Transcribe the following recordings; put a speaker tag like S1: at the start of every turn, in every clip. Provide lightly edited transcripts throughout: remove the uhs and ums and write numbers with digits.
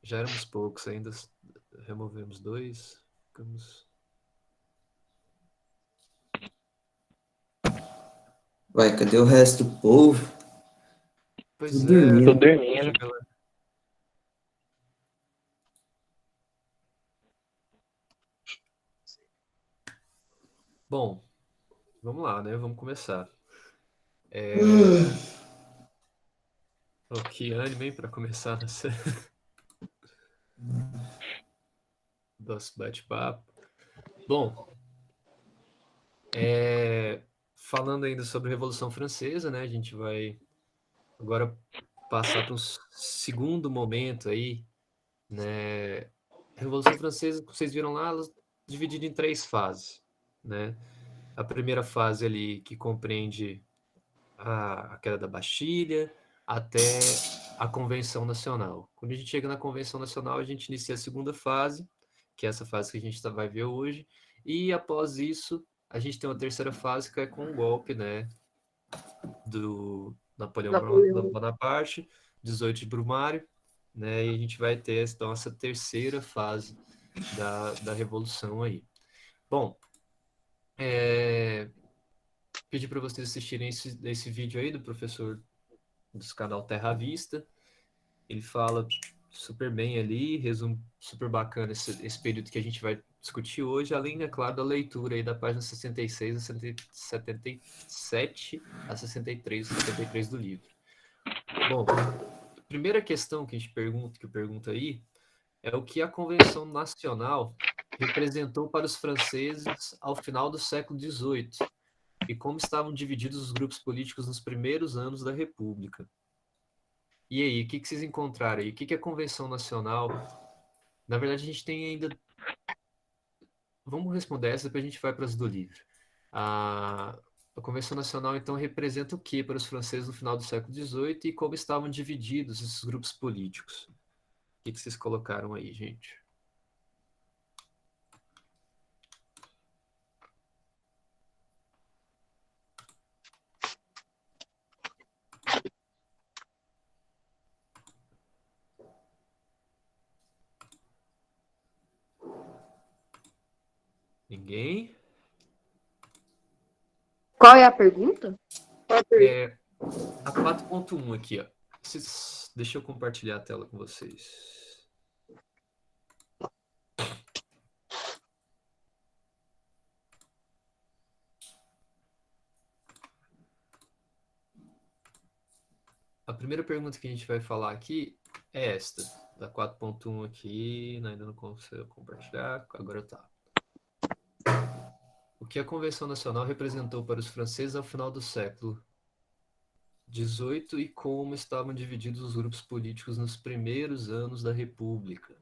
S1: Já éramos poucos, ainda removemos 2. Ficamos...
S2: Ué, cadê o resto do povo?
S1: Pois
S2: Tudo
S1: é,
S3: Tô
S2: dormindo.
S3: dormindo.
S1: deixa a galera... Bom, vamos lá, né? Vamos começar. Oh, que ânimo, hein, para começar nessa... nosso bate-papo. Bom, falando ainda sobre a Revolução Francesa, né? A gente vai agora passar para um segundo momento aí, né? A Revolução Francesa, como vocês viram lá, ela é dividida em 3 fases, né? A primeira fase ali que compreende a queda da Bastilha até a Convenção Nacional. Quando a gente chega na Convenção Nacional, a gente inicia a segunda fase, que é essa fase que a gente vai ver hoje, e após isso, a gente tem uma terceira fase que é com o golpe, né, do Napoleão
S4: Napoleão.
S1: Bonaparte, 18 de Brumário, né, e a gente vai ter então essa terceira fase da Revolução aí. Bom, pedi para vocês assistirem esse vídeo aí do professor do canal Terra Vista. Ele fala super bem ali, resume super bacana esse período que a gente vai discutir hoje, além, é claro, da leitura aí da página 66 a 77 a 63 do livro. Bom, a primeira questão que a gente pergunta, que eu pergunto aí, é o que a Convenção Nacional representou para os franceses ao final do século XVIII e como estavam divididos os grupos políticos nos primeiros anos da República. E aí, o que vocês encontraram aí? O que é a Convenção Nacional? Na verdade, a gente tem ainda. Vamos responder essa, depois a gente vai para as do livro. A Convenção Nacional, então, representa o que para os franceses no final do século XVIII e como estavam divididos esses grupos políticos? O que vocês colocaram aí, gente? Ninguém?
S4: Qual é a pergunta?
S1: É a 4.1 aqui, ó. Deixa eu compartilhar a tela com vocês. A primeira pergunta que a gente vai falar aqui é esta, da 4.1 aqui, ainda não consigo compartilhar, agora tá. O que a Convenção Nacional representou para os franceses ao final do século XVIII e como estavam divididos os grupos políticos nos primeiros anos da República.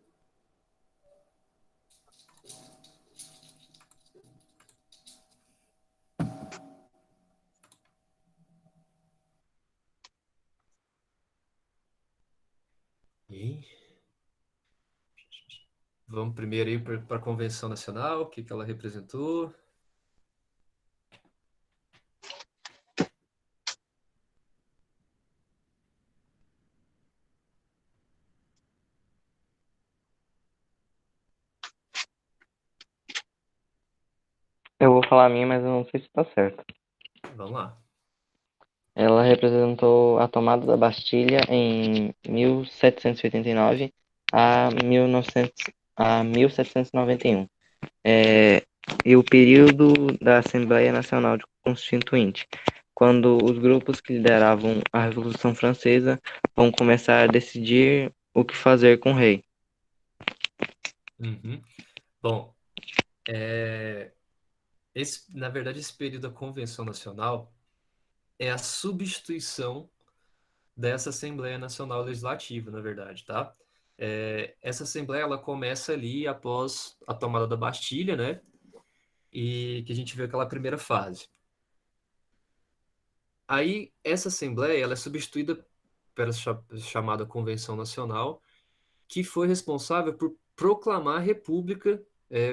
S1: E vamos primeiro aí para a Convenção Nacional, o que ela representou.
S3: Eu vou falar a minha, mas eu não sei se tá certo.
S1: Vamos lá.
S3: Ela representou a tomada da Bastilha em 1789 a 1791. E o período da Assembleia Nacional Constituinte, quando os grupos que lideravam a Revolução Francesa vão começar a decidir o que fazer com o rei.
S1: Uhum. Bom, na verdade, esse período da Convenção Nacional é a substituição dessa Assembleia Nacional Legislativa, na verdade, tá? Essa Assembleia, ela começa ali após a tomada da Bastilha, né? E que a gente vê aquela primeira fase. Aí, essa Assembleia, ela é substituída pela chamada Convenção Nacional, que foi responsável por proclamar a República,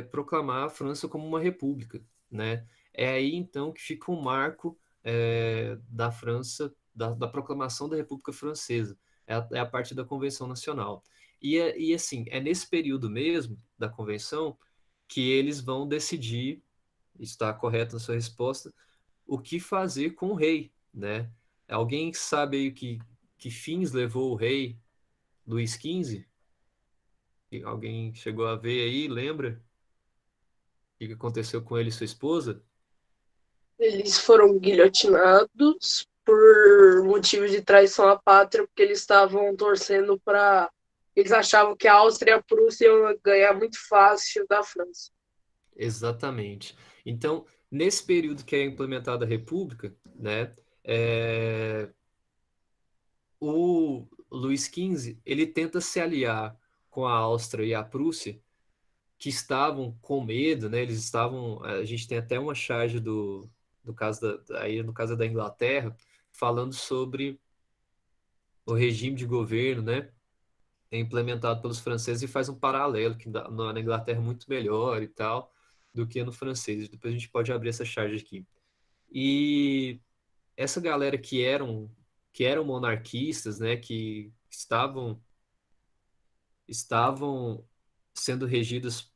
S1: proclamar a França como uma república, né? É aí, então, que fica o marco da França, da proclamação da República Francesa. É a partir da Convenção Nacional. E assim, é nesse período mesmo da convenção que eles vão decidir, está correto na sua resposta, o que fazer com o rei, né? Alguém sabe aí que fins levou o rei Luís XV? Alguém chegou a ver aí, lembra? O que aconteceu com ele e sua esposa?
S5: Eles foram guilhotinados por motivo de traição à pátria, porque eles estavam torcendo para. Eles achavam que a Áustria e a Prússia iam ganhar muito fácil da França.
S1: Exatamente. Então, nesse período que é implementada a República, né, é, o Luís XV ele tenta se aliar com a Áustria e a Prússia, que estavam com medo, né? Eles estavam. A gente tem até uma charge do caso aí no caso da Inglaterra, falando sobre o regime de governo, né? É implementado pelos franceses e faz um paralelo que na Inglaterra é muito melhor e tal do que no francês. Depois a gente pode abrir essa charge aqui. E essa galera que eram monarquistas, né, que estavam sendo regidos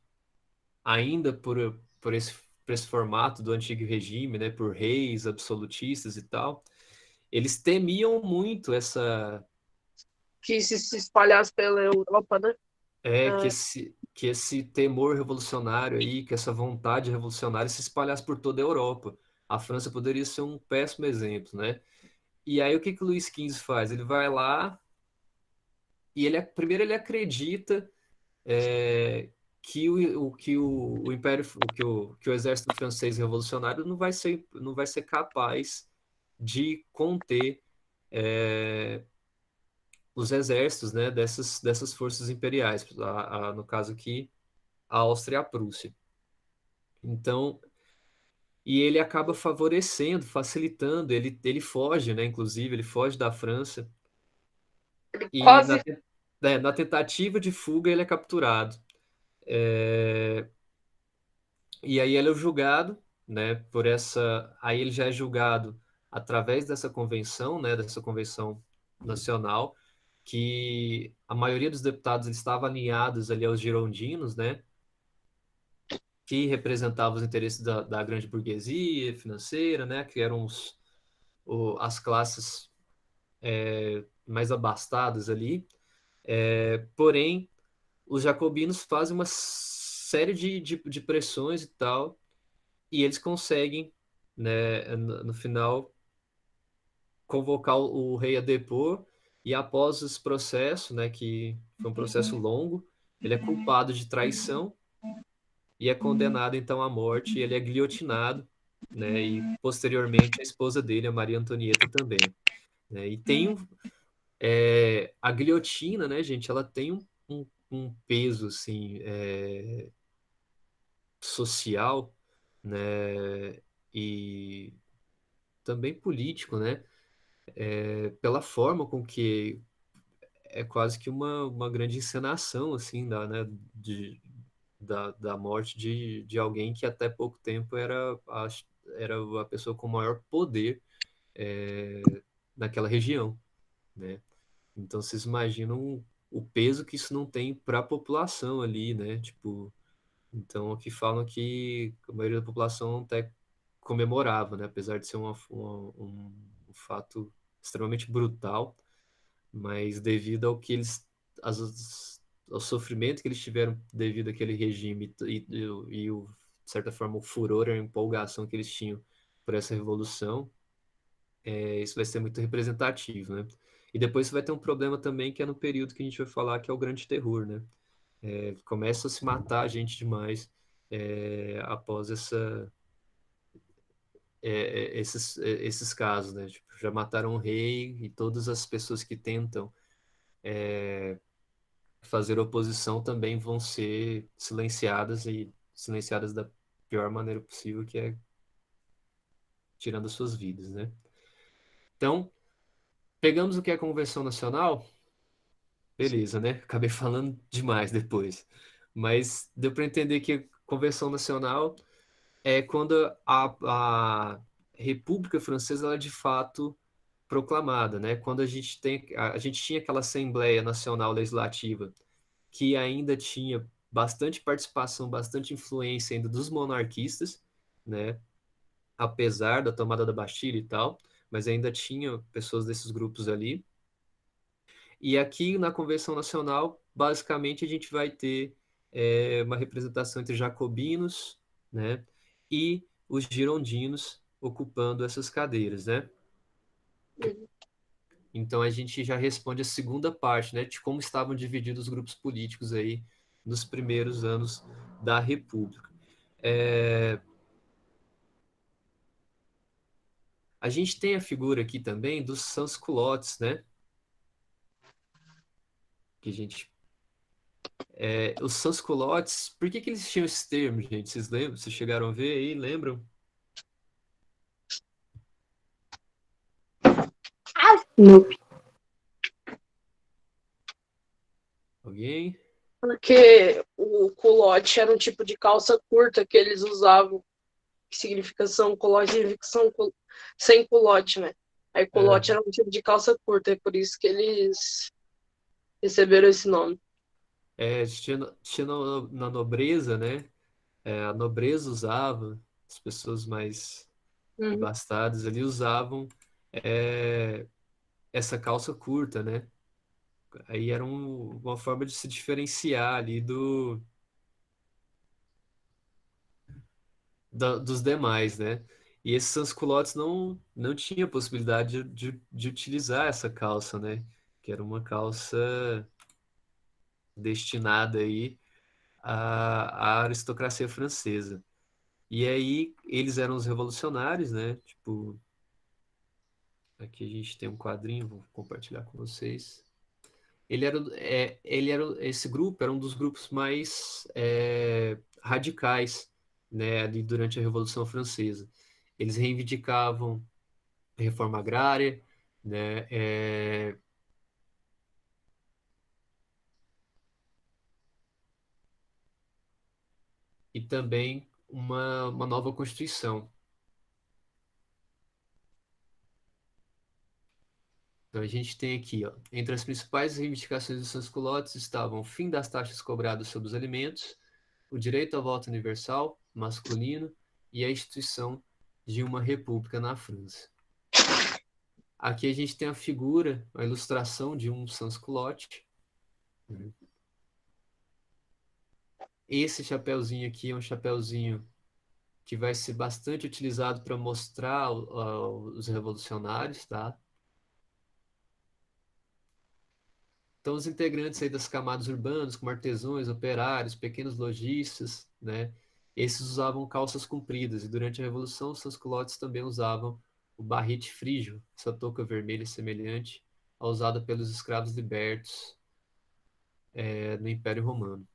S1: ainda por esse formato do antigo regime, né, por reis absolutistas e tal, eles temiam muito
S5: Que se espalhasse pela Europa, né?
S1: que
S5: É,
S1: esse temor revolucionário aí, que essa vontade revolucionária se espalhasse por toda a Europa. A França poderia ser um péssimo exemplo, né? E aí o que que o Luís XV faz? Ele vai lá e primeiro ele acredita que o Império, que o exército francês revolucionário não vai ser capaz de conter é, os exércitos, né, dessas forças imperiais, no caso aqui, a Áustria e a Prússia. Então, e ele acaba favorecendo, facilitando, ele foge, né, inclusive, ele foge da França,
S5: ele
S1: e
S5: quase.
S1: na tentativa de fuga ele é capturado. É, E aí ele é julgado, né, por essa. Aí ele já é julgado através dessa convenção, né, dessa convenção nacional, que a maioria dos deputados eles estavam alinhados ali aos girondinos, né, que representavam os interesses da grande burguesia financeira, né, que eram as classes mais abastadas ali. Porém, os jacobinos fazem uma série de pressões e tal, e eles conseguem, né, no final, convocar o rei a depor, e após esse processo, né, que foi um processo longo, ele é culpado de traição e é condenado então à morte, e ele é guilhotinado, né, e posteriormente a esposa dele, a Maria Antonieta, também, né, e a guilhotina, né, gente, ela tem um peso, assim, social, né, e também político, né, pela forma com que é quase que uma grande encenação, assim, da morte de alguém que até pouco tempo era a pessoa com maior poder naquela região, né? Então, vocês imaginam o peso que isso não tem para a população ali, né? Tipo, então, aqui falam que a maioria da população até comemorava, né? Apesar de ser um fato extremamente brutal, mas devido ao que ao sofrimento que eles tiveram devido àquele regime de certa forma, o furor, a empolgação que eles tinham por essa revolução, isso vai ser muito representativo, né? E depois você vai ter um problema também que é no período que a gente vai falar que é o Grande Terror, né? Começa a se matar a gente demais após esses casos, né? Tipo, já mataram o rei e todas as pessoas que tentam fazer oposição também vão ser silenciadas e silenciadas da pior maneira possível, que é tirando as suas vidas, né? Então, pegamos o que é a Convenção Nacional, beleza, né? Acabei falando demais depois, mas deu para entender que a Convenção Nacional é quando a República Francesa ela é de fato proclamada, né? Quando a gente tinha aquela Assembleia Nacional Legislativa que ainda tinha bastante participação, bastante influência ainda dos monarquistas, né? Apesar da tomada da Bastilha e tal, mas ainda tinha pessoas desses grupos ali. E aqui na Convenção Nacional, basicamente, a gente vai ter uma representação entre jacobinos, né, e os girondinos ocupando essas cadeiras, né? Então a gente já responde a segunda parte, né, de como estavam divididos os grupos políticos aí nos primeiros anos da República. A gente tem a figura aqui também dos sans-culottes, né? Que a gente os sans-culottes, por que eles tinham esse termo, gente? Vocês lembram? Vocês chegaram a ver aí, lembram?
S4: Nope.
S1: Alguém?
S5: Porque o culotte era um tipo de calça curta que eles usavam. Que significação culotte significa sem culotte, né? Aí culotte era um tipo de calça curta, é por isso que eles receberam esse nome.
S1: Tinha na nobreza, né? A nobreza usava, as pessoas mais abastadas ali usavam essa calça curta, né? Aí era uma forma de se diferenciar ali dos demais, né? E esses sans-culottes não tinha possibilidade de utilizar essa calça, né? Que era uma calça destinada aí à aristocracia francesa. E aí eles eram os revolucionários, né? Tipo, aqui a gente tem um quadrinho, vou compartilhar com vocês. Esse grupo era um dos grupos mais radicais, né, ali durante a Revolução Francesa. Eles reivindicavam a reforma agrária, né, e também uma nova Constituição. Então a gente tem aqui, ó, entre as principais reivindicações dos sans-culottes estavam o fim das taxas cobradas sobre os alimentos, o direito ao voto universal, masculino, e a instituição de uma república na França. Aqui a gente tem a figura, a ilustração de um sans-culotte. Esse chapéuzinho aqui é um chapéuzinho que vai ser bastante utilizado para mostrar os revolucionários, tá? Então, os integrantes aí das camadas urbanas, como artesãos, operários, pequenos lojistas, né? Esses usavam calças compridas e durante a Revolução os sans-culottes também usavam o barrete frígio, essa touca vermelha semelhante à usada pelos escravos libertos no Império Romano.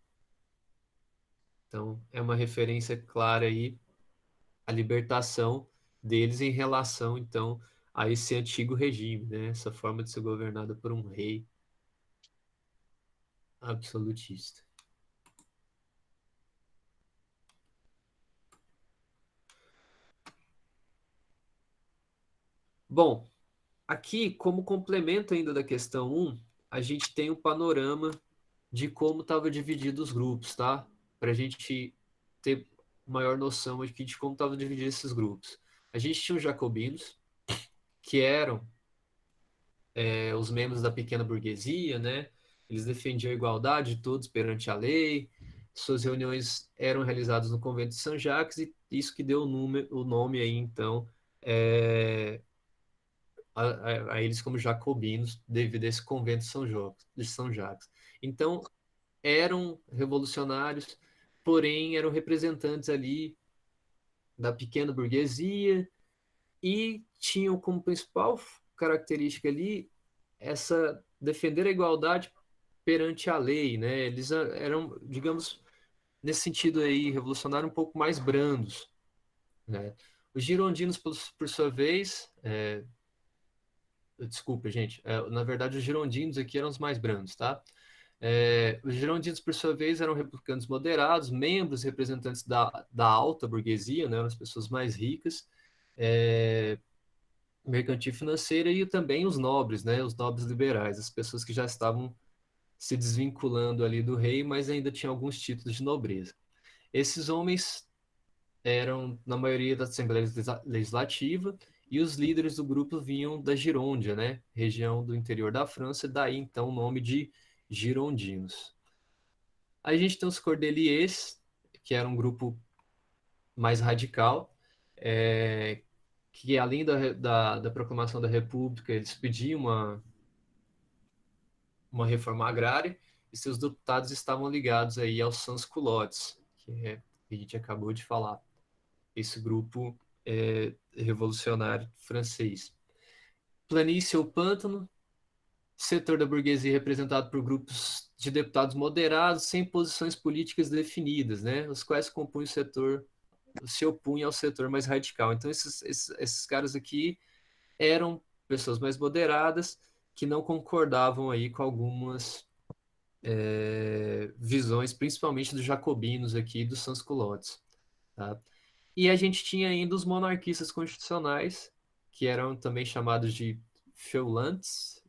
S1: Então, é uma referência clara aí à libertação deles em relação, então, a esse antigo regime, né? Essa forma de ser governada por um rei absolutista. Bom, aqui, como complemento ainda da questão 1, a gente tem um panorama de como estava dividido os grupos, tá? Para a gente ter maior noção aqui de como estavam divididos esses grupos. A gente tinha os jacobinos, que eram os membros da pequena burguesia, né? Eles defendiam a igualdade de todos perante a lei. Suas reuniões eram realizadas no convento de Saint-Jacques e isso que deu o nome aí, então, a eles como jacobinos, devido a esse convento de São Jacques. Então, eram revolucionários, porém eram representantes ali da pequena burguesia e tinham como principal característica ali essa defender a igualdade perante a lei, né? Eles eram, digamos, nesse sentido aí, revolucionário um pouco mais brandos, né? Os girondinos, por sua vez, desculpa, gente, na verdade os girondinos aqui eram os mais brandos, tá? Os girondinos, por sua vez, eram republicanos moderados, membros representantes da alta burguesia, né? Eram as pessoas mais ricas, mercantil financeira e também os nobres, né? Os nobres liberais, as pessoas que já estavam se desvinculando ali do rei, mas ainda tinha alguns títulos de nobreza. Esses homens eram, na maioria, da Assembleia Legislativa, e os líderes do grupo vinham da Girôndia, né? Região do interior da França, daí então o nome de girondinos. Aí a gente tem os Cordeliers, que era um grupo mais radical, que além da proclamação da República, eles pediam uma reforma agrária, e seus deputados estavam ligados aí aos sans-culottes, que a gente acabou de falar, esse grupo revolucionário francês. Planície ou pântano, setor da burguesia representado por grupos de deputados moderados sem posições políticas definidas, né, os quais compunham o setor, se opunham ao setor mais radical. Então, esses caras aqui eram pessoas mais moderadas que não concordavam aí com algumas visões, principalmente dos jacobinos aqui, dos sans-culottes, tá? E a gente tinha ainda os monarquistas constitucionais, que eram também chamados de feulantes,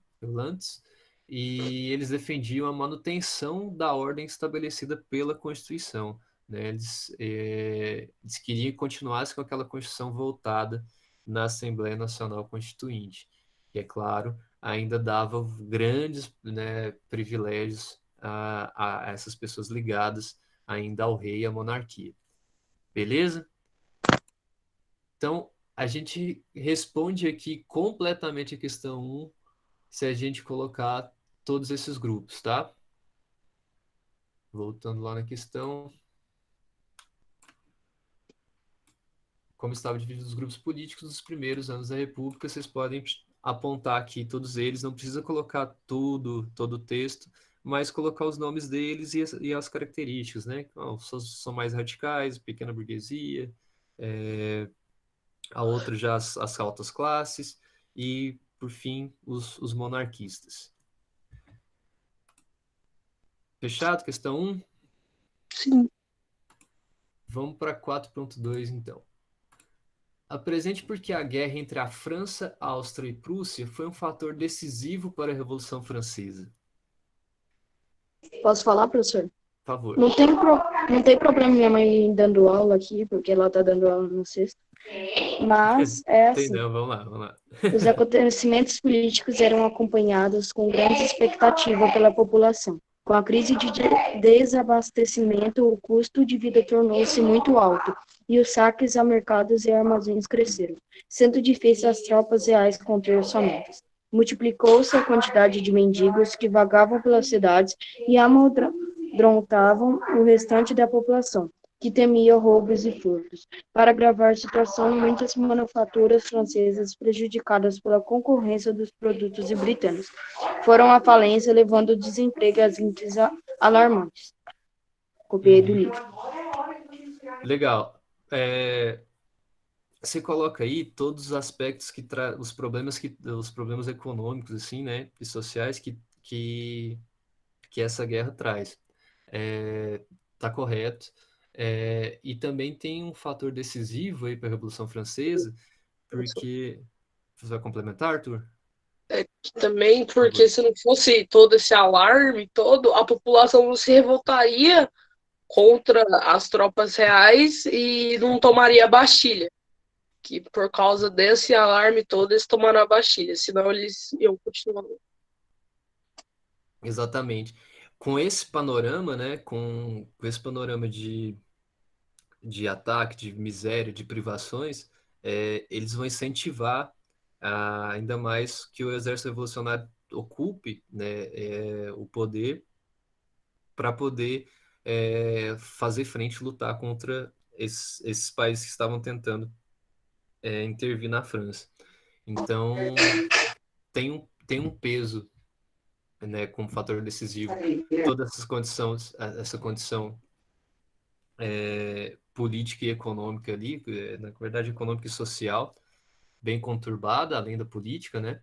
S1: e eles defendiam a manutenção da ordem estabelecida pela Constituição, né? Eles queriam que continuasse com aquela Constituição voltada na Assembleia Nacional Constituinte, que, é claro, ainda dava grandes, né, privilégios a essas pessoas ligadas ainda ao rei e à monarquia. Beleza? Então, a gente responde aqui completamente a questão 1 se a gente colocar todos esses grupos, tá? Voltando lá na questão. Como estavam divididos os grupos políticos nos primeiros anos da República, vocês podem apontar aqui todos eles, não precisa colocar todo o texto, mas colocar os nomes deles e as características, né? São mais radicais, pequena burguesia, a outra já as altas classes e, por fim, os monarquistas. Fechado? Questão 1?
S5: Sim.
S1: Vamos para 4.2, então. Apresente porque a guerra entre a França, Áustria e Prússia foi um fator decisivo para a Revolução Francesa.
S4: Posso falar, professor?
S1: Por favor.
S4: Não tem problema minha mãe dando aula aqui, porque ela tá dando aula no sexto. Mas é assim.
S1: Não, vamos lá.
S4: Os acontecimentos políticos eram acompanhados com grande expectativa pela população. Com a crise de desabastecimento, o custo de vida tornou-se muito alto e os saques a mercados e armazéns cresceram, sendo difícil às tropas reais conter orçamentos. Multiplicou-se a quantidade de mendigos que vagavam pelas cidades e amedrontavam o restante da população, que temia roubos e furtos. Para agravar a situação, muitas manufaturas francesas, prejudicadas pela concorrência dos produtos britânicos, foram à falência, levando o desemprego às índices alarmantes. Copiei do livro.
S1: Legal. Você coloca aí todos os aspectos os problemas econômicos, assim, né, e sociais que essa guerra traz. Tá correto. E também tem um fator decisivo aí para a Revolução Francesa, porque... Você vai complementar, Arthur?
S5: Também porque se não fosse todo esse alarme todo, a população não se revoltaria contra as tropas reais e não tomaria a Bastilha. Que por causa desse alarme todo, eles tomaram a Bastilha, senão eles iam continuar.
S1: Exatamente. Com esse panorama, né, com esse panorama de ataque, de miséria, de privações, eles vão incentivar ainda mais que o exército revolucionário ocupe, né, o poder para poder fazer frente, lutar contra esses países que estavam tentando intervir na França. Então, tem um peso, né, como fator decisivo, toda essa condição política e econômica ali, na verdade econômica e social, bem conturbada, além da política, né?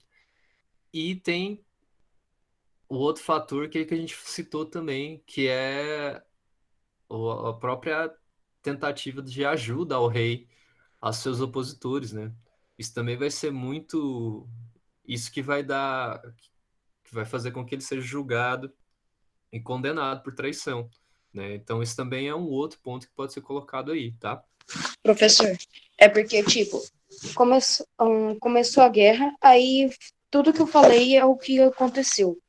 S1: E tem o outro fator que a gente citou também, que é a própria tentativa de ajuda ao rei, aos seus opositores, né? Isso também vai ser muito... Isso que vai fazer com que ele seja julgado e condenado por traição, né? Então, isso também é um outro ponto que pode ser colocado aí, tá?
S4: Professor, é porque, tipo, começou a guerra, aí tudo que eu falei é o que aconteceu.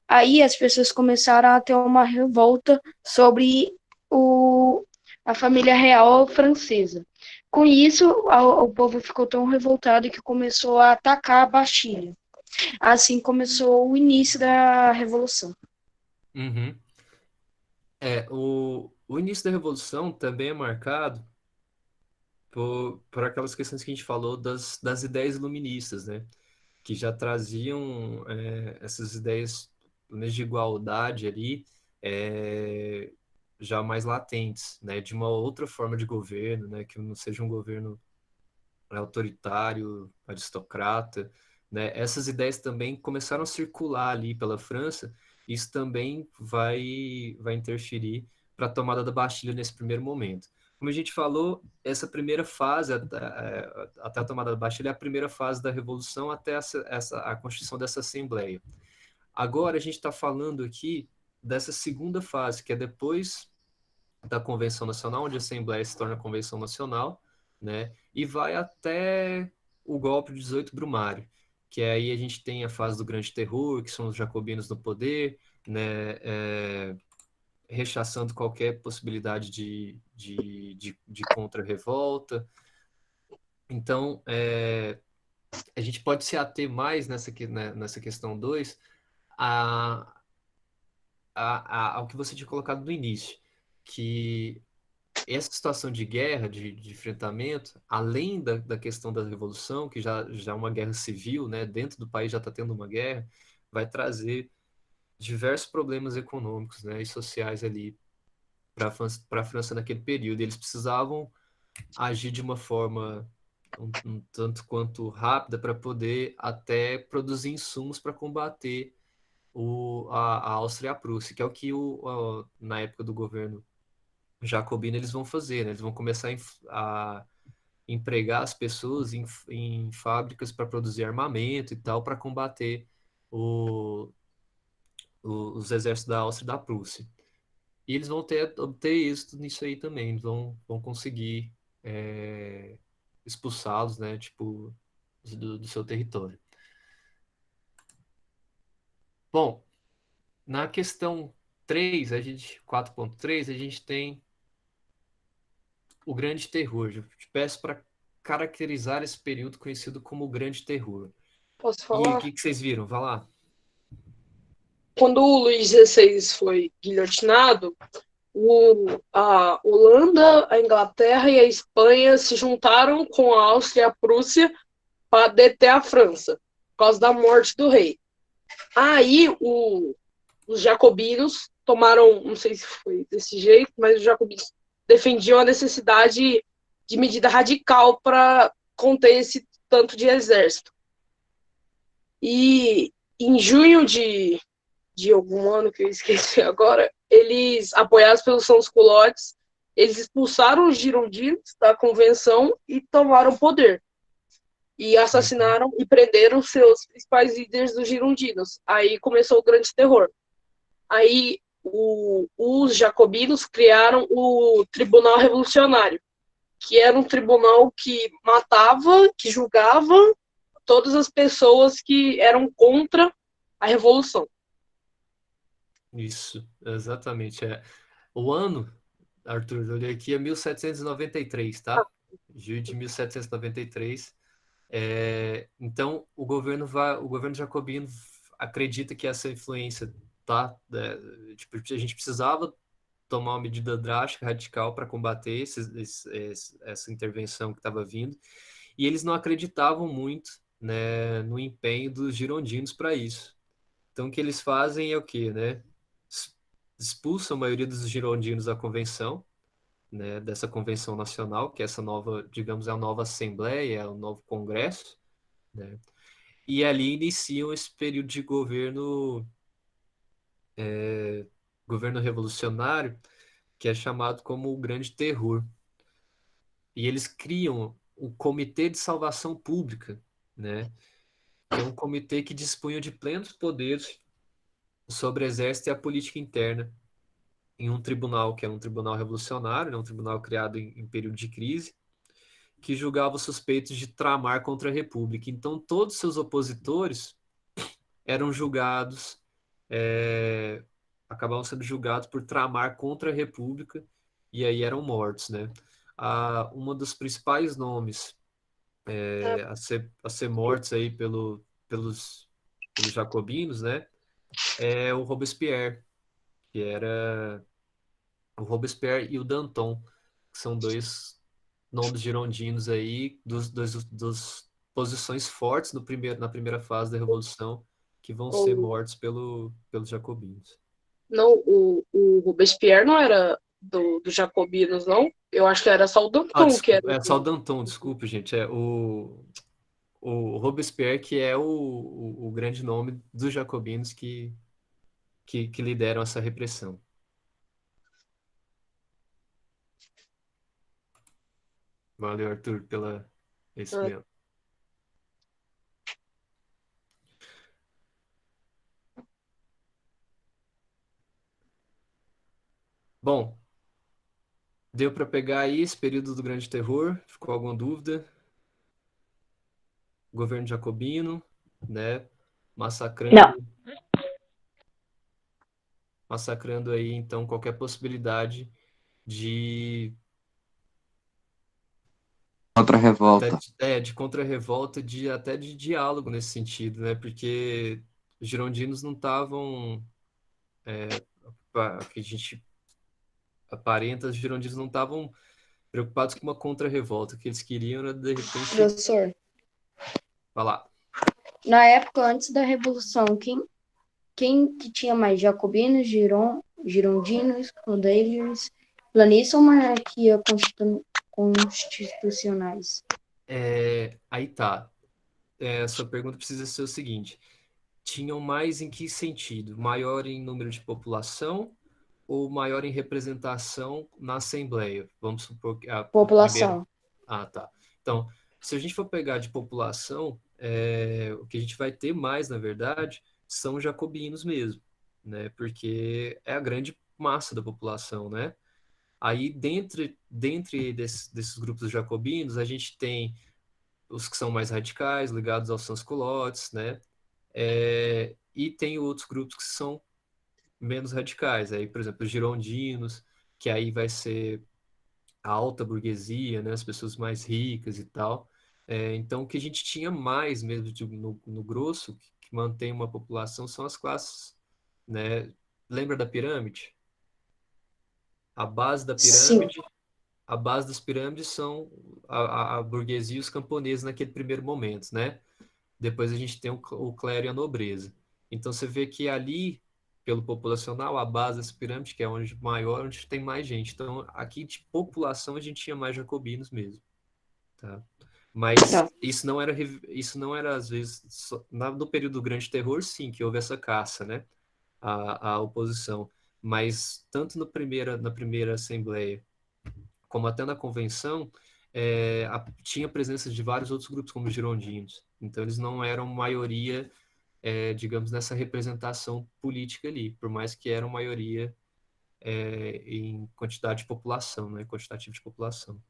S4: Aí as pessoas começaram a ter uma revolta sobre o, a família real francesa. Com isso, o povo ficou tão revoltado que começou a atacar a Bastilha. Assim começou o início da Revolução.
S1: Uhum. O início da Revolução também é marcado por aquelas questões que a gente falou das ideias iluministas, né? Que já traziam essas ideias pelo menos de igualdade ali, é, já mais latentes, né? De uma outra forma de governo, né? Que não seja um governo autoritário, aristocrata, né? Essas ideias também começaram a circular ali pela França. Isso também vai interferir para a tomada da Bastilha nesse primeiro momento. Como a gente falou, essa primeira fase, até a tomada da Bastilha, é a primeira fase da Revolução até a constituição dessa Assembleia. Agora a gente está falando aqui dessa segunda fase, que é depois da Convenção Nacional, onde a Assembleia se torna Convenção Nacional, né? E vai até o golpe de 18 Brumário, que aí a gente tem a fase do Grande Terror, que são os jacobinos no poder, né? Rechaçando qualquer possibilidade de contra-revolta. Então, a gente pode se ater mais nessa questão 2 a, ao que você tinha colocado no início, que essa situação de guerra, de enfrentamento, além da questão da revolução, que já é uma guerra civil, né, dentro do país já está tendo uma guerra, vai trazer diversos problemas econômicos, né, e sociais ali para a França naquele período. Eles precisavam agir de uma forma um tanto quanto rápida para poder até produzir insumos para combater a Áustria e a Prússia, que é o que na época do governo jacobino eles vão fazer, né? Eles vão começar a empregar as pessoas em fábricas para produzir armamento e tal, para combater o, os exércitos da Áustria e da Prússia. E eles vão obter êxito nisso aí também, eles vão conseguir expulsá-los, né? Tipo, do seu território. Bom, na questão 3, 4.3, a gente tem o Grande Terror. Eu te peço para caracterizar esse período conhecido como o Grande Terror.
S5: Posso
S1: E o
S5: falar?
S1: que vocês viram? Vai lá.
S5: Quando o Luís XVI foi guilhotinado, a Holanda, a Inglaterra e a Espanha se juntaram com a Áustria e a Prússia para deter a França, por causa da morte do rei. Aí os jacobinos tomaram, não sei se foi desse jeito, mas os jacobinos defendiam a necessidade de medida radical para conter esse tanto de exército. E em junho de algum ano que eu esqueci agora, eles, apoiados pelos sans-culottes, eles expulsaram os girondinos da convenção e tomaram o poder. E assassinaram e prenderam seus principais líderes dos girondinos. Aí começou o Grande Terror. Aí os jacobinos criaram o Tribunal Revolucionário, que era um tribunal que matava, que julgava todas as pessoas que eram contra a Revolução.
S1: Isso, exatamente. O ano, Arthur, eu olhei aqui, é 1793, tá? Julho de 1793. Então, o governo jacobino acredita que essa influência, tá? Tipo, a gente precisava tomar uma medida drástica, radical, para combater essa intervenção que estava vindo, e eles não acreditavam muito, né, no empenho dos girondinos para isso. Então, o que eles fazem é o quê, né? Expulsam a maioria dos girondinos da convenção, né, dessa convenção nacional, que é essa nova, digamos, é a nova Assembleia, é o novo Congresso, né? E ali iniciam esse período de governo revolucionário, que é chamado como o Grande Terror. E eles criam o Comitê de Salvação Pública, né? Que é um comitê que dispunha de plenos poderes sobre o exército e a política interna em um tribunal que é um tribunal revolucionário, né, um tribunal criado em período de crise, que julgava os suspeitos de tramar contra a República. Então, todos os seus opositores eram julgados, acabavam sendo julgados por tramar contra a República e aí eram mortos, né? Uma dos principais nomes a ser mortos aí pelos jacobinos, né? É o Robespierre, que era o Robespierre e o Danton, que são dois nomes girondinos aí dos posições fortes na primeira fase da Revolução, que vão ser
S5: Ou,
S1: mortos pelos jacobinos.
S5: não, o Robespierre não era do Jacobinos, não? Eu acho que era só o Danton que era.
S1: Desculpa, é só o Danton, desculpa, gente. É o Robespierre, que é o grande nome dos jacobinos que lideram essa repressão. Valeu, Arthur, pela esse mesmo. Bom, deu para pegar aí esse período do Grande Terror? Ficou alguma dúvida? Governo jacobino, né? Massacrando, massacrando aí então qualquer possibilidade de
S2: Contra-revolta.
S1: de contra-revolta, até de diálogo nesse sentido, né? Porque os girondinos não estavam, que a gente aparenta, os girondinos não estavam preocupados com uma contra-revolta. O que eles queriam era, de repente,
S4: Professor,
S1: falar.
S4: na época antes da Revolução, quem que tinha mais? Jacobinos, girondinos, cordeiros, planistas ou monarquia constitucionais?
S1: Aí tá. Essa pergunta precisa ser o seguinte: tinham mais em que sentido? Maior em número de população ou maior em representação na Assembleia? Vamos supor que a primeira.
S4: População.
S1: Ah, tá. Então, se a gente for pegar de população, o que a gente vai ter mais, na verdade, são jacobinos mesmo, né? Porque é a grande massa da população, né? Aí, dentre desses grupos jacobinos, a gente tem os que são mais radicais, ligados aos sans-culottes, né? E tem outros grupos que são menos radicais. Aí, por exemplo, os girondinos, que aí vai ser a alta burguesia, né? As pessoas mais ricas e tal. Então, o que a gente tinha mais mesmo no grosso, que mantém uma população, são as classes, né? Lembra da pirâmide? A base da
S4: Sim.
S1: pirâmide, a base das pirâmides são a burguesia e os camponeses naquele primeiro momento, né? Depois a gente tem o clero e a nobreza. Então você vê que ali, pelo populacional, a base dessa pirâmide, que é onde maior, onde tem mais gente. Então aqui de população a gente tinha mais jacobinos mesmo, tá? Mas
S4: Tá.
S1: isso não era às vezes no período do Grande Terror, sim, que houve essa caça, né? A oposição. Mas tanto na primeira assembleia como até na convenção, tinha presença de vários outros grupos, como os girondinos. Então, eles não eram maioria, digamos, nessa representação política ali, por mais que eram maioria em quantidade de população, né? Quantitativo de população.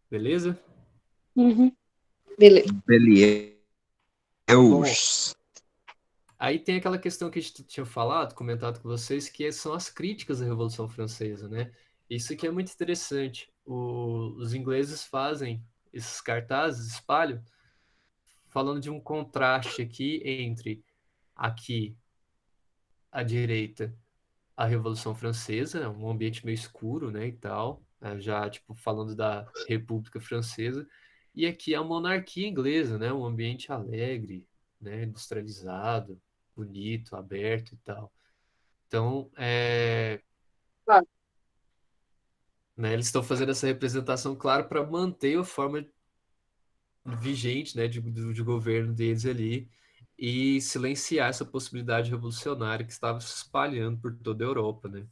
S1: Beleza?
S4: Beleza.
S1: Bom,
S2: Deus.
S1: aí tem aquela questão que a gente tinha comentado com vocês, que são as críticas à Revolução Francesa, né? Isso que é muito interessante. Os ingleses fazem esses cartazes, espalham, falando de um contraste aqui entre aqui à direita a Revolução Francesa, um ambiente meio escuro, né, e tal, já tipo falando da República Francesa, e aqui a monarquia inglesa, né, um ambiente alegre, né, industrializado, bonito, aberto e tal. Então,
S5: Ah,
S1: né, eles estão fazendo essa representação, claro, para manter a forma vigente, né, de governo deles ali e silenciar essa possibilidade revolucionária que estava se espalhando por toda a Europa, né?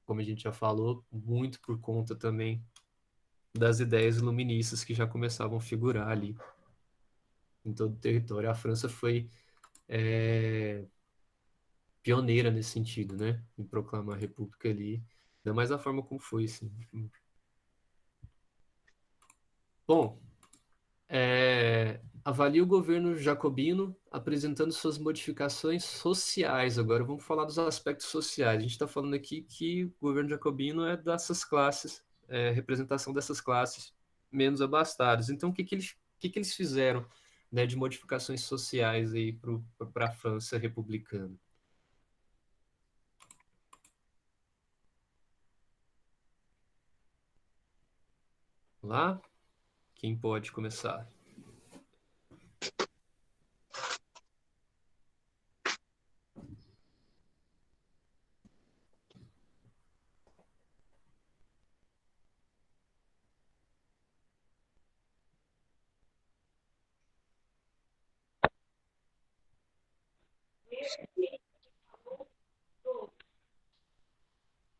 S1: Como a gente já falou, muito por conta também das ideias iluministas que já começavam a figurar ali. em todo o território. A França foi pioneira nesse sentido, né? Em proclamar a república ali, ainda mais da forma como foi, assim. Bom, avalie o governo jacobino apresentando suas modificações sociais. Agora vamos falar dos aspectos sociais. A gente está falando aqui que o governo jacobino é dessas classes, representação dessas classes menos abastadas. Então, o que que eles fizeram, né, de modificações sociais aí para a França republicana? Lá, quem pode começar?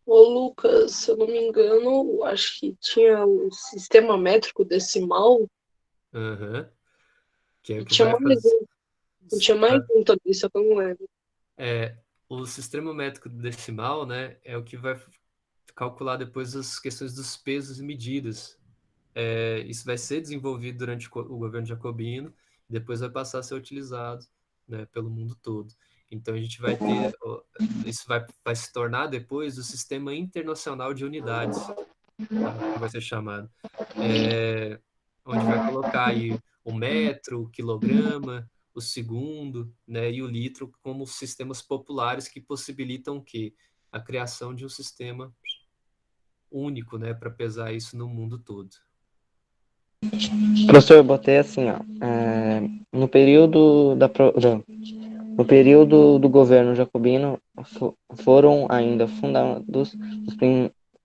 S5: Ô, Lucas, se eu não me engano, acho que tinha o sistema métrico decimal
S1: Aham. Que é o
S5: e
S1: que
S5: tinha
S1: vai
S5: mais
S1: fazer.
S5: um, tinha mais um também, só que eu não lembro.
S1: O sistema métrico decimal, né, é o que vai calcular depois as questões dos pesos e medidas. Isso vai ser desenvolvido durante o governo jacobino, depois vai passar a ser utilizado, né, pelo mundo todo. Então a gente vai ter, isso vai se tornar depois o Sistema Internacional de Unidades, tá? Como vai ser chamado. É, Onde vai colocar aí o metro, o quilograma, o segundo, né, e o litro como sistemas populares que possibilitam o quê? A criação de um sistema único, né, para pesar isso no mundo todo.
S3: Professor, eu botei assim, ó, no período no período do governo jacobino foram ainda fundados as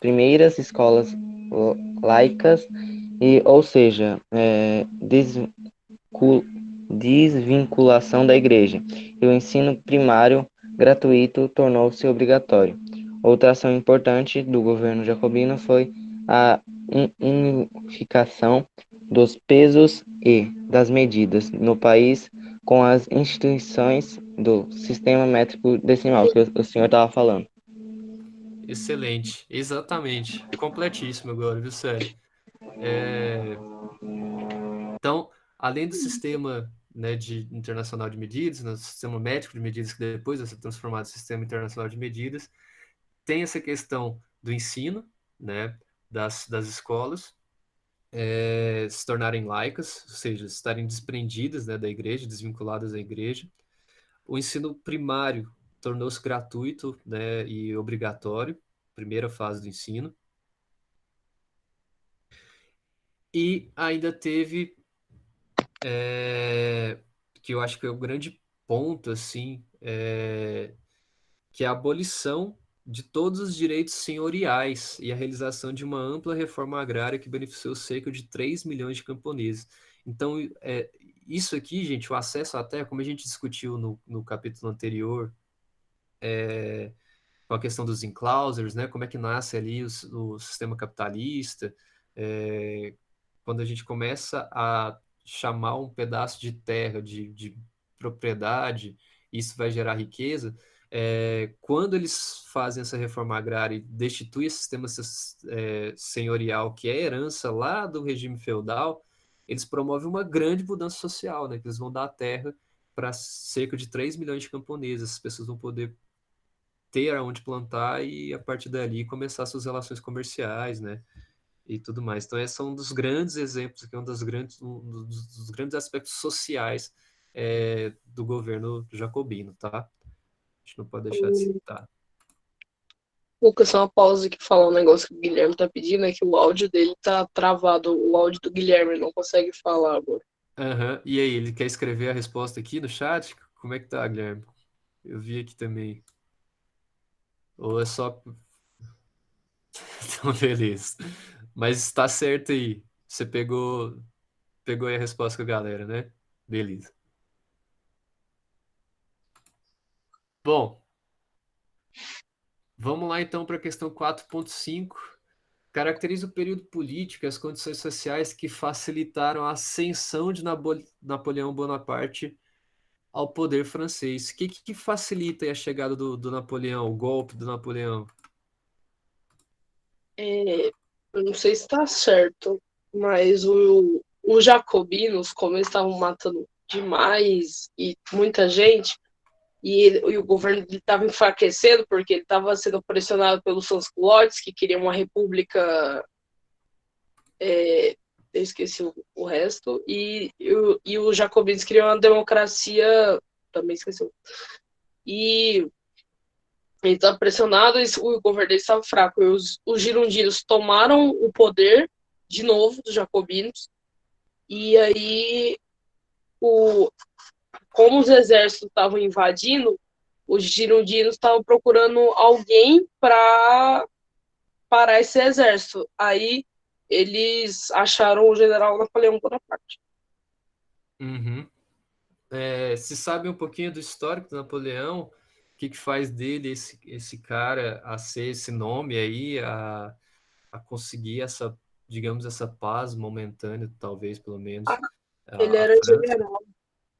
S3: primeiras escolas laicas ou seja, desvinculação da igreja, e o ensino primário gratuito tornou-se obrigatório. Outra ação importante do governo jacobino foi a unificação dos pesos e das medidas no país com as instituições do sistema métrico decimal que o senhor estava falando.
S1: Excelente, exatamente. Completíssimo agora, viu, sério? É, Então, além do sistema, né, internacional de medidas, né, sistema métrico de medidas, que depois vai ser transformado em sistema internacional de medidas, tem essa questão do ensino, né, das escolas, se tornarem laicas, ou seja, estarem desprendidas, né, da igreja, desvinculadas da igreja. O ensino primário tornou-se gratuito, né, e obrigatório, primeira fase do ensino. E ainda teve, que eu acho que é o grande ponto, assim, que é a abolição de todos os direitos senhoriais e a realização de uma ampla reforma agrária que beneficiou cerca de 3 milhões de camponeses. Então, isso aqui, gente, o acesso à terra, como a gente discutiu no capítulo anterior, com a questão dos enclosures, né? Como é que nasce ali o sistema capitalista, é, quando a gente começa a chamar um pedaço de terra de propriedade, isso vai gerar riqueza. Quando eles fazem essa reforma agrária e destituem esse sistema senhorial, que é herança lá do regime feudal, eles promovem uma grande mudança social, né? Que eles vão dar terra para cerca de 3 milhões de camponeses. As pessoas vão poder ter aonde plantar e a partir dali começar suas relações comerciais, né? E tudo mais. Então, esse é um dos grandes exemplos, aqui, um dos grandes aspectos sociais do governo jacobino, tá? A gente não pode deixar de citar.
S5: Lucas, só uma pausa aqui falar um negócio que o Guilherme tá pedindo, é que o áudio dele tá travado, o áudio do Guilherme ele não consegue falar agora.
S1: Aham. E aí, ele quer escrever a resposta aqui no chat? Como é que tá, Guilherme? Eu vi aqui também. Ou é só. Então, beleza. Mas está certo aí. Você pegou aí a resposta com a galera, né? Beleza. Bom, vamos lá então para a questão 4.5. Caracteriza o período político e as condições sociais que facilitaram a ascensão de Napoleão Bonaparte ao poder francês. O que facilita aí a chegada do Napoleão, o golpe do Napoleão?
S5: É, eu não sei se está certo, mas os jacobinos, como eles estavam matando demais e muita gente, e o governo estava enfraquecendo porque ele estava sendo pressionado pelos sans-culottes, que queriam uma república, eu esqueci o resto, e os jacobinos queriam uma democracia, também esqueci. E ele estava pressionado e o governo dele estava fraco. E os girondinos tomaram o poder de novo dos jacobinos. E aí, como os exércitos estavam invadindo, os girondinos estavam procurando alguém para parar esse exército. Aí eles acharam o general Napoleão Bonaparte.
S1: Uhum. Se sabe um pouquinho do histórico do Napoleão, o que faz dele esse cara a ser esse nome aí, a conseguir essa, digamos, essa paz momentânea, talvez, pelo
S5: Ah,
S1: menos,
S5: ele
S1: a
S5: era
S1: França.
S5: general.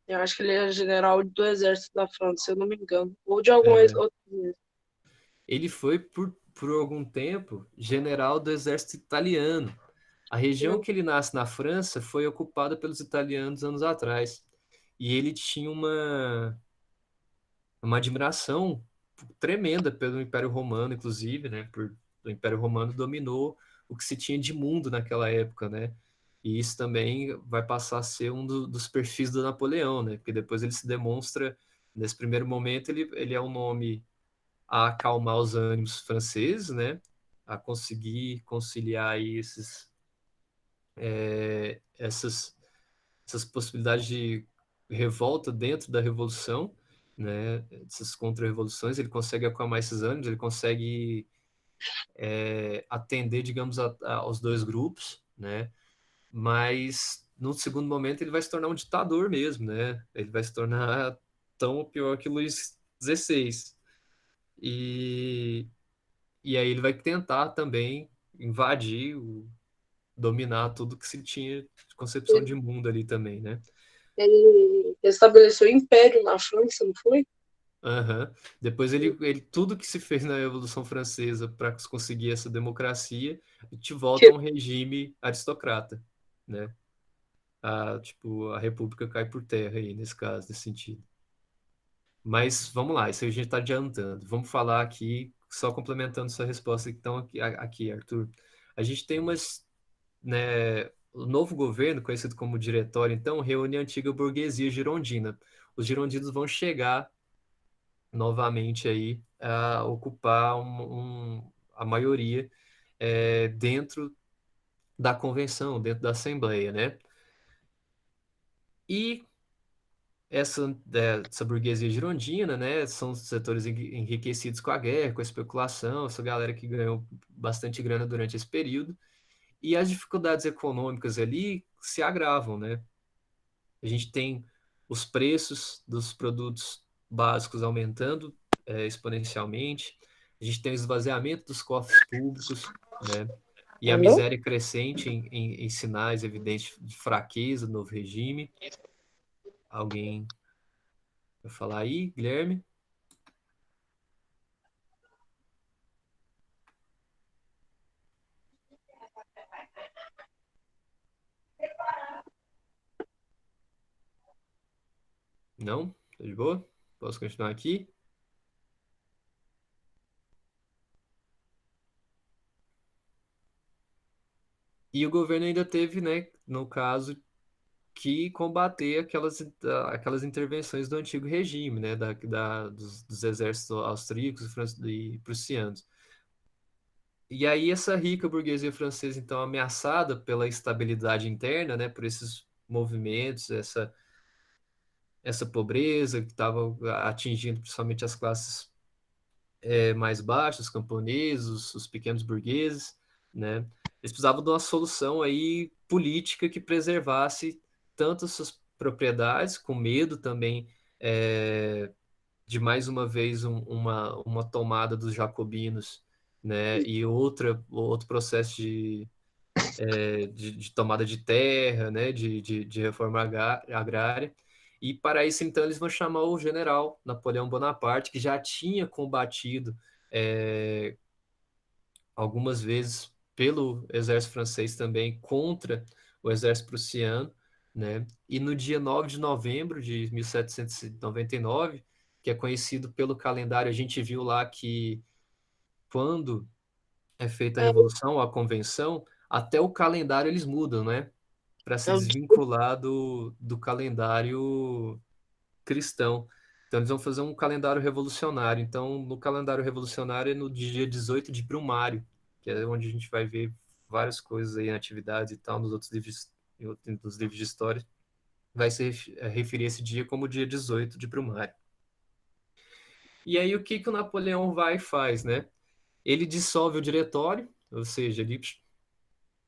S5: Eu acho que ele era general do exército da França, se eu não me engano. Ou de algum
S1: É,
S5: outro.
S1: ele foi, por algum tempo, general do exército italiano. A região que ele nasce na França foi ocupada pelos italianos anos atrás. E ele tinha uma admiração tremenda pelo Império Romano, inclusive, né? O Império Romano dominou o que se tinha de mundo naquela época, né? E isso também vai passar a ser um dos perfis do Napoleão, né? Porque depois ele se demonstra, nesse primeiro momento, ele é um nome a acalmar os ânimos franceses, né? A conseguir conciliar aí essas possibilidades de revolta dentro da revolução, né? Essas contra-revoluções, ele consegue acalmar esses ânimos, ele consegue atender, digamos, aos dois grupos, né? Mas no segundo momento ele vai se tornar um ditador mesmo, né? Ele vai se tornar tão pior que Luís XVI. E, e aí ele vai tentar também invadir, dominar tudo que se tinha de concepção de mundo ali também, né?
S5: Ele estabeleceu o império na França, não foi?
S1: Aham. Depois tudo que se fez na Revolução Francesa para conseguir essa democracia, te volta a um regime aristocrata, né? Tipo, a República cai por terra aí, nesse caso, nesse sentido. Mas vamos lá, isso aí a gente está adiantando. Vamos falar aqui, só complementando sua resposta que estão aqui, Arthur. A gente tem né, o novo governo, conhecido como Diretório, então, reúne a antiga burguesia girondina. Os girondinos vão chegar novamente aí a ocupar a maioria dentro da convenção, dentro da Assembleia, né? E essa burguesia girondina, né, são setores enriquecidos com a guerra, com a especulação, essa galera que ganhou bastante grana durante esse período, e as dificuldades econômicas ali se agravam, né? A gente tem os preços dos produtos básicos aumentando exponencialmente, a gente tem o esvaziamento dos cofres públicos, né? E a
S5: Alô?
S1: miséria crescente em sinais evidentes de fraqueza do novo regime. Alguém vai falar aí, Guilherme? Não? Tá de boa? Posso continuar aqui? E o governo ainda teve, né, no caso, que combater aquelas intervenções do antigo regime, né, dos exércitos austríacos e prussianos. E aí essa rica burguesia francesa, então, ameaçada pela instabilidade interna, né, por esses movimentos, essa pobreza que estava atingindo principalmente as classes mais baixas, os camponeses, os pequenos burgueses, né? Eles precisavam de uma solução aí política que preservasse tanto as suas propriedades, com medo também de mais uma vez uma tomada dos jacobinos né? E outro processo de tomada de terra, né? De reforma agrária. E para isso, então, eles vão chamar o general Napoleão Bonaparte, que já tinha combatido algumas vezes pelo exército francês também contra o exército prussiano, né? E no dia 9 de novembro de 1799, que é conhecido pelo calendário, a gente viu lá que quando é feita a Revolução, a Convenção, até o calendário eles mudam, né? Para se desvincular do calendário cristão. Então, eles vão fazer um calendário revolucionário. Então, no calendário revolucionário é no dia 18 de Brumário, que é onde a gente vai ver várias coisas aí, atividades e tal, nos outros livros, nos livros de história. Vai se referir esse dia como dia 18 de Brumário. E aí, o que o Napoleão vai e faz, né? Ele dissolve o diretório, ou seja, ele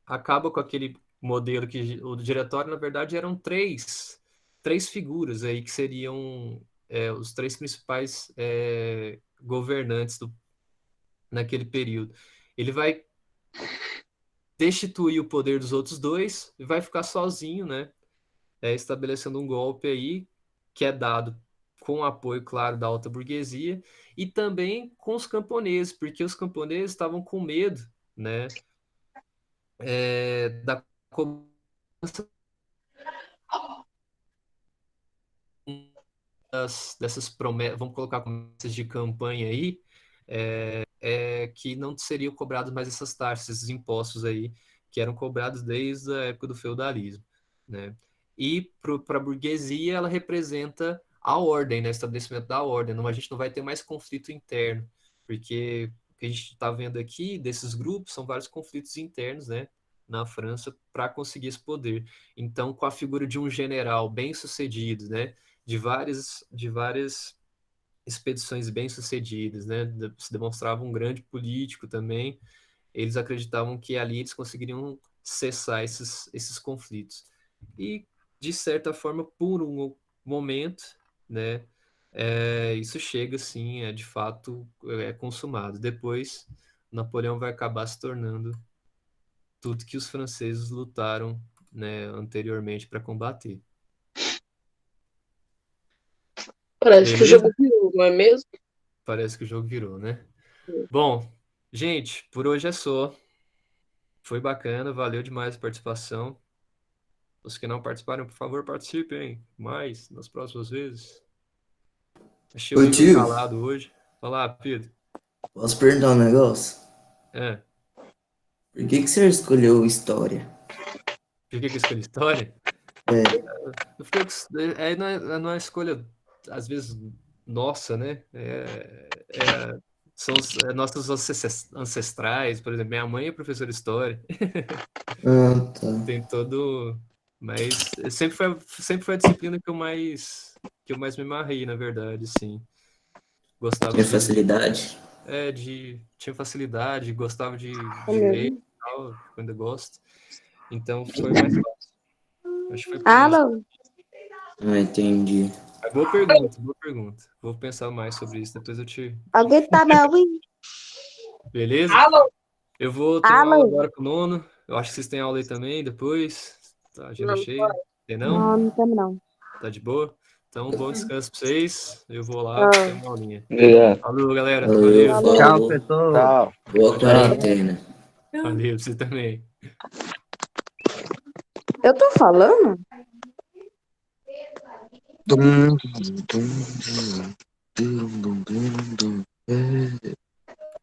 S1: acaba com aquele modelo que o diretório, na verdade, eram três figuras aí que seriam os três principais governantes naquele período. Ele vai destituir o poder dos outros dois e vai ficar sozinho, né? Estabelecendo um golpe aí que é dado com o apoio, claro, da alta burguesia e também com os camponeses, porque os camponeses estavam com medo, né? Da cobrança dessas promessas, vamos colocar promessas de campanha aí, que não seriam cobrados mais essas taxas, esses impostos aí, que eram cobrados desde a época do feudalismo, né? E para a burguesia, ela representa a ordem, né? O estabelecimento da ordem. Não, a gente não vai ter mais conflito interno, porque o que a gente está vendo aqui desses grupos são vários conflitos internos, né? Na França para conseguir esse poder. Então, com a figura de um general bem sucedido, né? De várias expedições bem-sucedidas, né? Se demonstrava um grande político também. Eles acreditavam que ali eles conseguiriam cessar esses conflitos. E, de certa forma, por um momento, né? Isso chega, assim, de fato, consumado. Depois, Napoleão vai acabar se tornando tudo que os franceses lutaram, né, anteriormente para combater.
S5: Parece que o
S1: Beleza?
S5: jogo virou, não é mesmo?
S1: Parece que o jogo virou, né? Bom, gente, por hoje é só. Foi bacana, valeu demais a participação. Os que não participaram, por favor, participem mais nas próximas vezes. Achei o
S6: Ô
S1: Igor
S6: tio,
S1: calado hoje. Olá, Pedro.
S6: posso perguntar um negócio?
S1: É,
S6: Por que você escolheu história?
S1: por que eu escolhi história?
S6: É,
S1: Eu fiquei, não é escolha, às vezes, nossa, né? São os nossos ancestrais, por exemplo, minha mãe é professora de história.
S6: tá.
S1: Tem todo. Mas sempre foi a disciplina que eu mais me marrei, na verdade, sim. Gostava
S6: Tinha facilidade?
S1: tinha facilidade, gostava
S4: É
S1: de ler
S4: mesmo?
S1: e tal, ainda gosto. Então foi mais fácil. Acho que foi por isso.
S4: Alô?
S6: Ah, entendi.
S1: Mas boa pergunta, boa pergunta. Vou pensar mais sobre isso, depois eu te.
S4: Alguém tá me ouvindo?
S1: Beleza?
S5: Alô?
S1: Eu vou ter uma aula
S4: Alô?
S1: agora com o nono. Eu acho que vocês têm aula aí também depois. Tá, agenda
S5: Não,
S1: cheia. Tem não?
S4: Não, não tamo não.
S1: Tá de boa? Então, bom descanso pra vocês. Eu vou lá ter uma aulinha.
S3: Obrigado.
S1: Falou, galera.
S6: Valeu,
S1: Valeu.
S7: Tchau,
S6: falou.
S7: pessoal.
S3: Tchau.
S6: Boa quarentena.
S1: Valeu, você também.
S4: Eu tô falando?
S7: Tum, tum, tum.